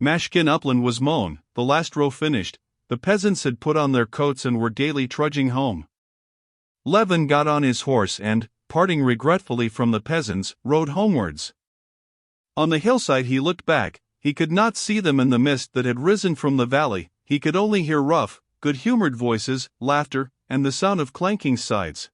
Mashkin upland was mown, the last row finished, the peasants had put on their coats and were gaily trudging home. Levin got on his horse and, parting regretfully from the peasants, rode homewards. On the hillside he looked back. He could not see them in the mist that had risen from the valley. He could only hear rough, good-humored voices, laughter, and the sound of clanking sides.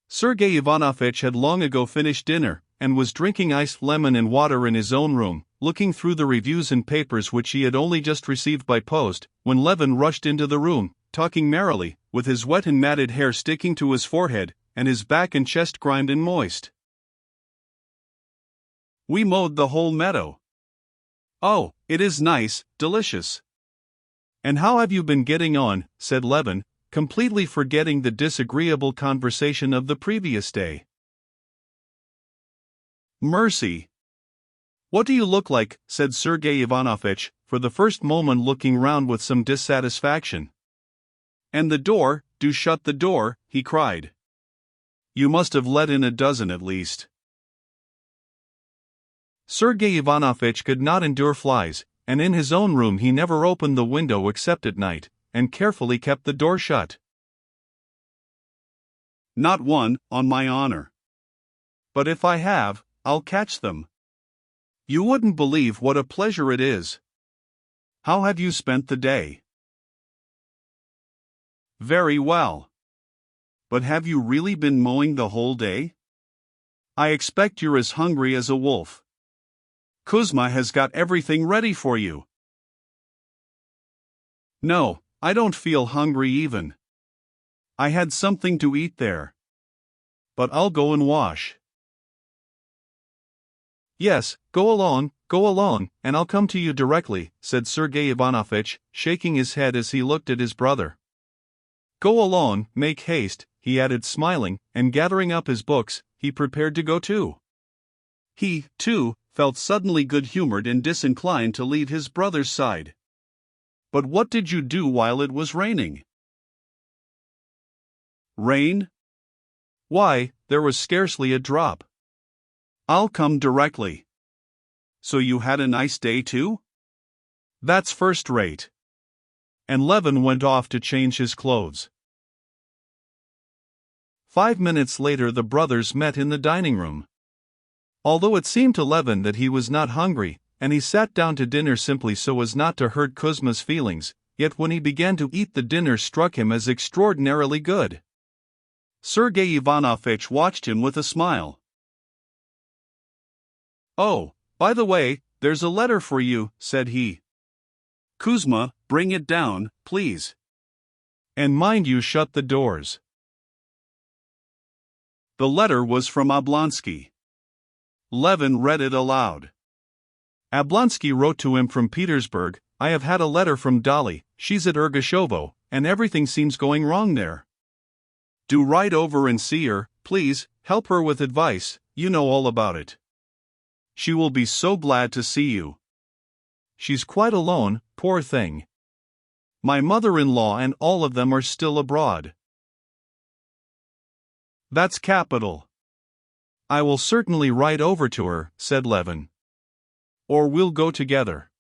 Sergei Ivanovitch had long ago finished dinner, and was drinking iced lemon and water in his own room, looking through the reviews and papers which he had only just received by post, when Levin rushed into the room, talking merrily, with his wet and matted hair sticking to his forehead, and his back and chest grimed and moist. "We mowed the whole meadow." "Oh, it is nice, delicious." "And how have you been getting on?" said Levin, completely forgetting the disagreeable conversation of the previous day. "Mercy! What do you look like?" said Sergei Ivanovitch, for the first moment looking round with some dissatisfaction. "And the door, do shut the door," he cried. "You must have let in a dozen at least." Sergei Ivanovitch could not endure flies, and in his own room he never opened the window except at night, and carefully kept the door shut. "Not one, on my honor. But if I have, I'll catch them. You wouldn't believe what a pleasure it is. How have you spent the day?" "Very well. But have you really been mowing the whole day? I expect you're as hungry as a wolf. Kuzma has got everything ready for you." "No, I don't feel hungry even. I had something to eat there. But I'll go and wash." "Yes, go along, and I'll come to you directly," said Sergei Ivanovitch, shaking his head as he looked at his brother. "Go along, make haste," he added smiling, and gathering up his books, he prepared to go too. He, too, felt suddenly good-humored and disinclined to leave his brother's side. "But what did you do while it was raining?" "Rain? Why, there was scarcely a drop. I'll come directly. So you had a nice day too? That's first rate." And Levin went off to change his clothes. 5 minutes later the brothers met in the dining room. Although it seemed to Levin that he was not hungry, and he sat down to dinner simply so as not to hurt Kuzma's feelings, yet when he began to eat the dinner struck him as extraordinarily good. Sergei Ivanovitch watched him with a smile. "Oh, by the way, there's a letter for you," said he. "Kuzma, bring it down, please. And mind you shut the doors." The letter was from Oblonsky. Levin read it aloud. Oblonsky wrote to him from Petersburg, "I have had a letter from Dolly, she's at Ergashovo, and everything seems going wrong there. Do ride over and see her, please, help her with advice, you know all about it. She will be so glad to see you. She's quite alone, poor thing. My mother-in-law and all of them are still abroad." "That's capital. I will certainly ride over to her," said Levin. "Or we'll go together.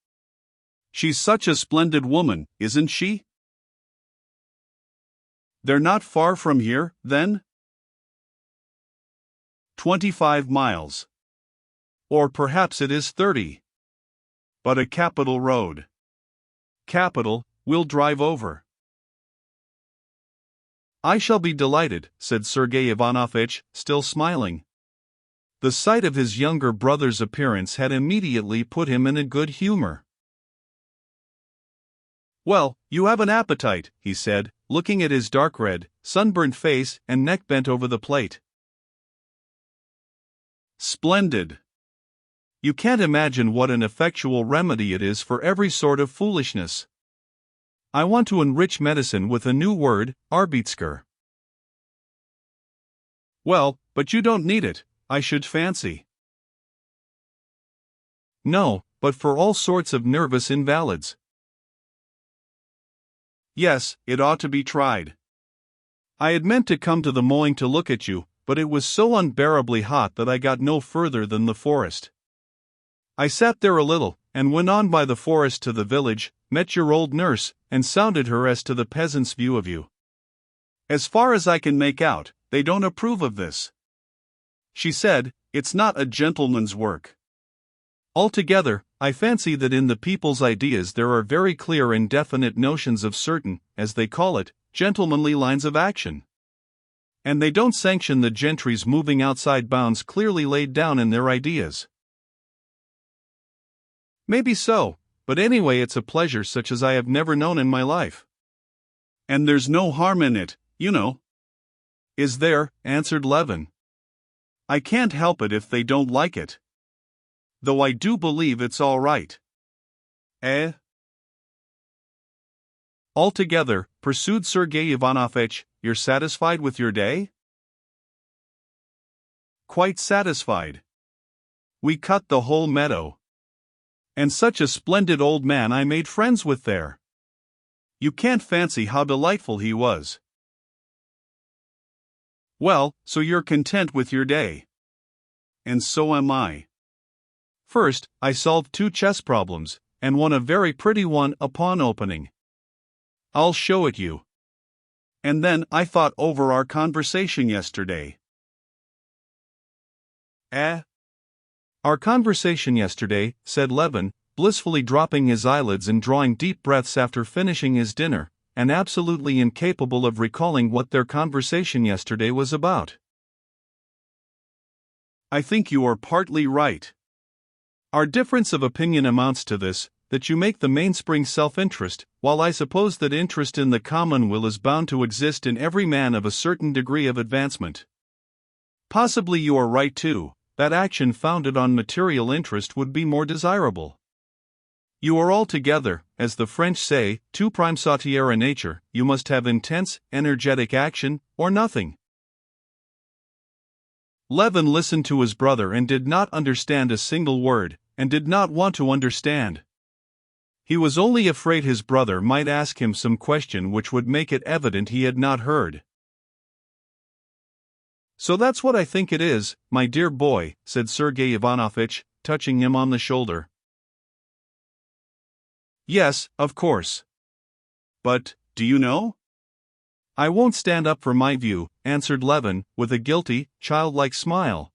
She's such a splendid woman, isn't she?" "They're not far from here, then?" 25 miles. Or perhaps it is 30. But a capital road. Capital, we'll drive over." "I shall be delighted," said Sergei Ivanovitch, still smiling. The sight of his younger brother's appearance had immediately put him in a good humor. "Well, you have an appetite," he said, looking at his dark red, sunburnt face and neck bent over the plate. "Splendid. You can't imagine what an effectual remedy it is for every sort of foolishness. I want to enrich medicine with a new word, Arbitsker." "Well, but you don't need it, I should fancy." "No, but for all sorts of nervous invalids." "Yes, it ought to be tried. I had meant to come to the mowing to look at you, but it was so unbearably hot that I got no further than the forest. I sat there a little, and went on by the forest to the village, met your old nurse, and sounded her as to the peasants' view of you. As far as I can make out, they don't approve of this. She said, it's not a gentleman's work. Altogether, I fancy that in the people's ideas there are very clear and definite notions of certain, as they call it, gentlemanly lines of action. And they don't sanction the gentry's moving outside bounds clearly laid down in their ideas. Maybe so, but anyway it's a pleasure such as I have never known in my life. And there's no harm in it, you know. Is there? Answered Levin. I can't help it if they don't like it. Though I do believe it's all right. Eh? Altogether, pursued Sergei Ivanovitch, you're satisfied with your day? Quite satisfied. We cut the whole meadow. And such a splendid old man I made friends with there. You can't fancy how delightful he was. Well, so you're content with your day. And so am I. First, I solved 2 chess problems, and won a very pretty one upon opening. I'll show it you. And then I thought over our conversation yesterday. Eh? Our conversation yesterday, said Levin, blissfully dropping his eyelids and drawing deep breaths after finishing his dinner, and absolutely incapable of recalling what their conversation yesterday was about. I think you are partly right. Our difference of opinion amounts to this, that you make the mainspring self-interest, while I suppose that interest in the common will is bound to exist in every man of a certain degree of advancement. Possibly you are right too, that action founded on material interest would be more desirable. You are altogether, as the French say, tout prime sautière à nature, you must have intense, energetic action, or nothing. Levin listened to his brother and did not understand a single word, and did not want to understand. He was only afraid his brother might ask him some question which would make it evident he had not heard. So that's what I think it is, my dear boy, said Sergei Ivanovitch, touching him on the shoulder. Yes, of course. But, do you know? I won't stand up for my view, answered Levin, with a guilty, childlike smile.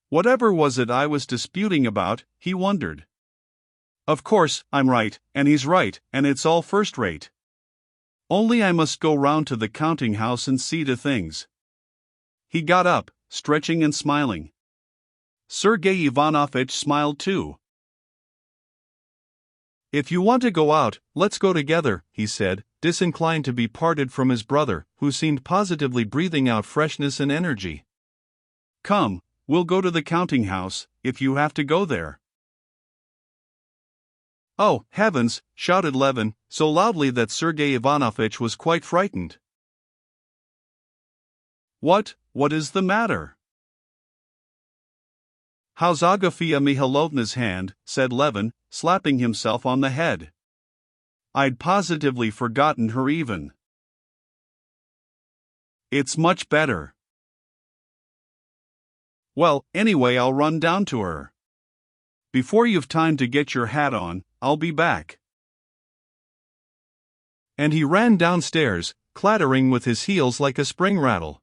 Whatever was it I was disputing about, he wondered. Of course, I'm right, and he's right, and it's all first-rate. Only I must go round to the counting-house and see to things. He got up, stretching and smiling. Sergei Ivanovitch smiled too. If you want to go out, let's go together, he said, disinclined to be parted from his brother, who seemed positively breathing out freshness and energy. Come, we'll go to the counting-house, if you have to go there. Oh, heavens, shouted Levin, so loudly that Sergei Ivanovitch was quite frightened. What is the matter? How's Agafia Mihailovna's hand, said Levin, slapping himself on the head. I'd positively forgotten her even. It's much better. Well, anyway I'll run down to her. Before you've time to get your hat on, I'll be back. And he ran downstairs, clattering with his heels like a spring rattle.